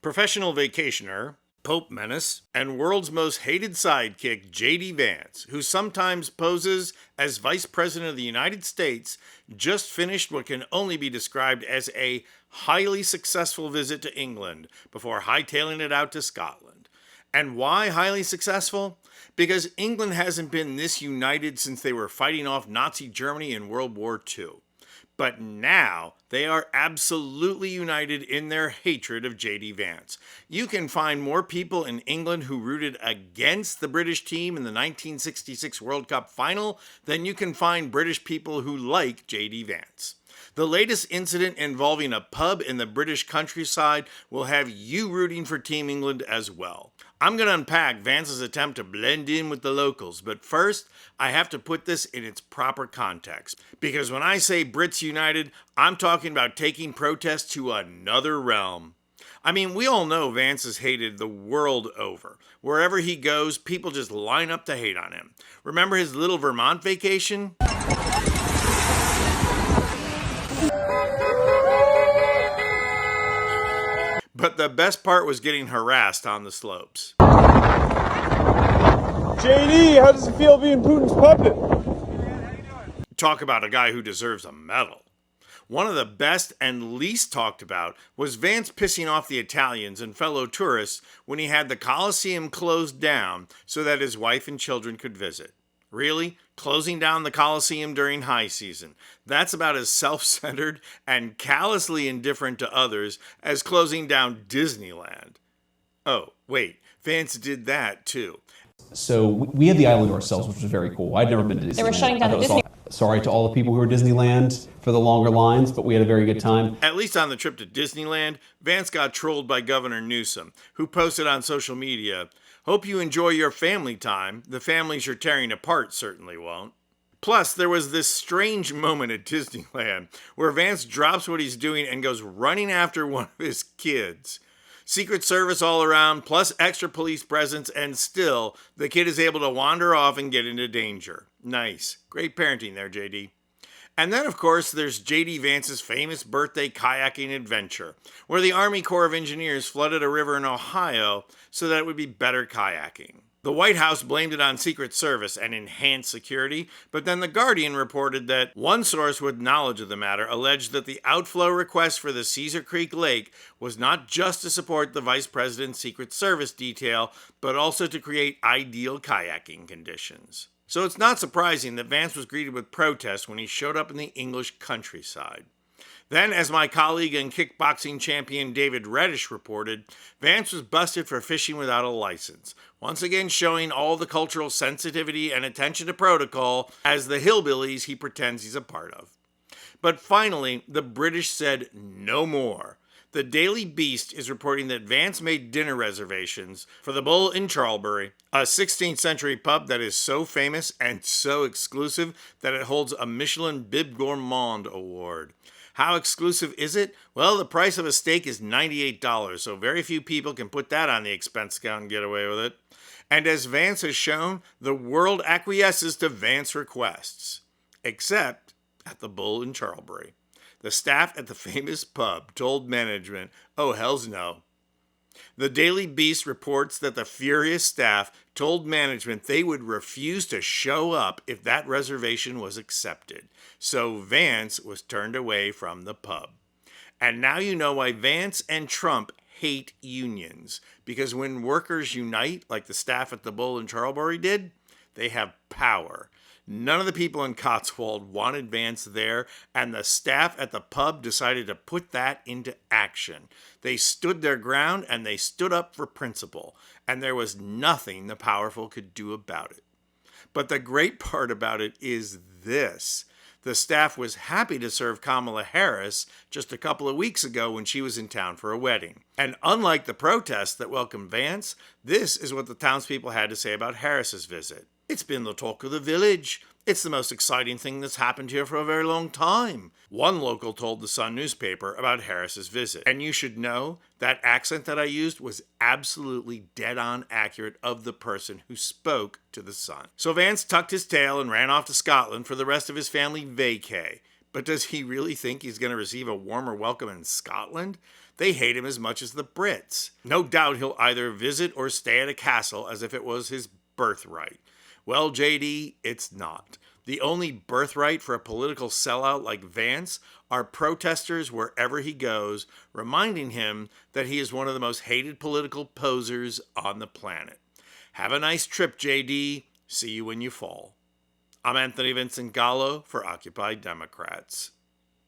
Professional vacationer, Pope menace, and world's most hated sidekick, JD Vance, who sometimes poses as Vice President of the United States, just finished what can only be described as a highly successful visit to England before hightailing it out to Scotland. And why highly successful? Because England hasn't been this united since they were fighting off Nazi Germany in World War II. But now they are absolutely united in their hatred of JD Vance. You can find more people in England who rooted against the British team in the 1966 World Cup final than you can find British people who like JD Vance. The latest incident involving a pub in the British countryside will have you rooting for Team England as well. I'm going to unpack Vance's attempt to blend in with the locals, but first, I have to put this in its proper context. Because when I say Brits United, I'm talking about taking protest to another realm. I mean, we all know Vance is hated the world over. Wherever he goes, people just line up to hate on him. Remember his little Vermont vacation? But the best part was getting harassed on the slopes. JD, how does it feel being Putin's puppet? Talk about a guy who deserves a medal. One of the best and least talked about was Vance pissing off the Italians and fellow tourists when he had the Colosseum closed down so that his wife and children could visit. Really? Closing down the Colosseum during high season. That's about as self-centered and callously indifferent to others as closing down Disneyland. Oh, wait, Vance did that too. So we had the island to ourselves, which was very cool. I'd never been to Disneyland. They were shutting down the Disney. Sorry to all the people who were Disneyland for the longer lines, but we had a very good time. At least on the trip to Disneyland, Vance got trolled by Governor Newsom, who posted on social media, "Hope you enjoy your family time. The families you're tearing apart certainly won't." Plus, there was this strange moment at Disneyland where Vance drops what he's doing and goes running after one of his kids. Secret Service all around, plus extra police presence, and still, the kid is able to wander off and get into danger. Nice. Great parenting there, JD. And then, of course, there's JD Vance's famous birthday kayaking adventure, where the Army Corps of Engineers flooded a river in Ohio so that it would be better kayaking. The White House blamed it on Secret Service and enhanced security, but then The Guardian reported that one source with knowledge of the matter alleged that the outflow request for the Cedar Creek Lake was not just to support the Vice President's Secret Service detail, but also to create ideal kayaking conditions. So it's not surprising that Vance was greeted with protest when he showed up in the English countryside. Then, as my colleague and kickboxing champion David Reddish reported, Vance was busted for fishing without a license, once again showing all the cultural sensitivity and attention to protocol as the hillbillies he pretends he's a part of. But finally, the British said no more. The Daily Beast is reporting that Vance made dinner reservations for the Bull in Charlbury, a 16th century pub that is so famous and so exclusive that it holds a Michelin Bib Gourmand award. How exclusive is it? Well, the price of a steak is $98, so very few people can put that on the expense account and get away with it. And as Vance has shown, the world acquiesces to Vance requests. Except at the Bull in Charlbury. The staff at the famous pub told management, "Oh, hells no." The Daily Beast reports that the furious staff told management they would refuse to show up if that reservation was accepted. So Vance was turned away from the pub. And now you know why Vance and Trump hate unions. Because when workers unite, like the staff at the Bull in Charlbury did, they have power. None of the people in Cotswold wanted Vance there, and the staff at the pub decided to put that into action. They stood their ground, and they stood up for principle, and there was nothing the powerful could do about it. But the great part about it is this. The staff was happy to serve Kamala Harris just a couple of weeks ago when she was in town for a wedding. And unlike the protests that welcomed Vance, this is what the townspeople had to say about Harris's visit. "It's been the talk of the village. It's the most exciting thing that's happened here for a very long time," one local told the Sun newspaper about Harris's visit. And you should know that accent that I used was absolutely dead-on accurate of the person who spoke to the Sun. So Vance tucked his tail and ran off to Scotland for the rest of his family vacay. But does he really think he's going to receive a warmer welcome in Scotland? They hate him as much as the Brits. No doubt he'll either visit or stay at a castle as if it was his birthright. Well, JD, it's not. The only birthright for a political sellout like Vance are protesters wherever he goes, reminding him that he is one of the most hated political posers on the planet. Have a nice trip, JD. See you when you fall. I'm Anthony Vincent Gallo for Occupy Democrats.